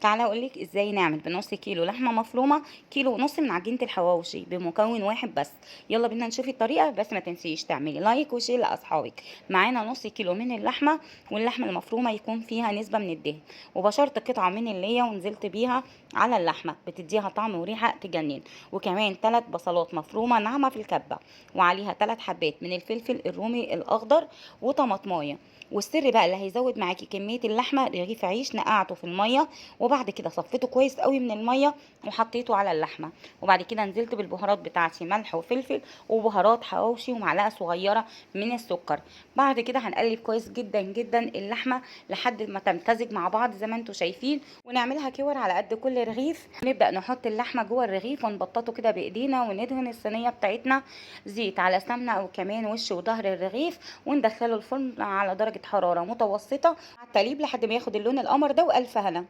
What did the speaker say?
تعالى اقولك ازاي نعمل بنص كيلو لحمه مفرومه كيلو ونص من عجينه الحواوشي بمكون واحد بس. يلا بينا نشوف الطريقه، بس ما تنسيش تعملي لايك وشير لاصحابك. معانا نص كيلو من اللحمه، واللحمه المفرومه يكون فيها نسبه من الدهن. وبشرت قطعه من اللية ونزلت بيها على اللحمه، بتديها طعم وريحه تجنن. وكمان 3 بصلات مفرومه ناعمه في الكبه، وعليها 3 حبات من الفلفل الرومي الاخضر، وطماطمايه. والسر بقى اللي هيزود معاكي كميه اللحمه، رغيف عيش نقعته في الميه، وبعد كده صفيته كويس قوي من الميه وحطيته على اللحمه. وبعد كده نزلت بالبهارات بتاعتي، ملح وفلفل وبهارات حواوشي ومعلقه صغيره من السكر. بعد كده هنقلب كويس جدا جدا اللحمه لحد ما تمتزج مع بعض زي ما انتم شايفين، ونعملها كور على قد كل رغيف. نبدا نحط اللحمه جوه الرغيف ونبططه كده بايدينا، وندهن الصينيه بتاعتنا زيت على سمنه او كمان وش وظهر الرغيف، وندخله الفرن على درجه حراره متوسطه مع التقليب لحد ما ياخد اللون القمر ده، والف هنا.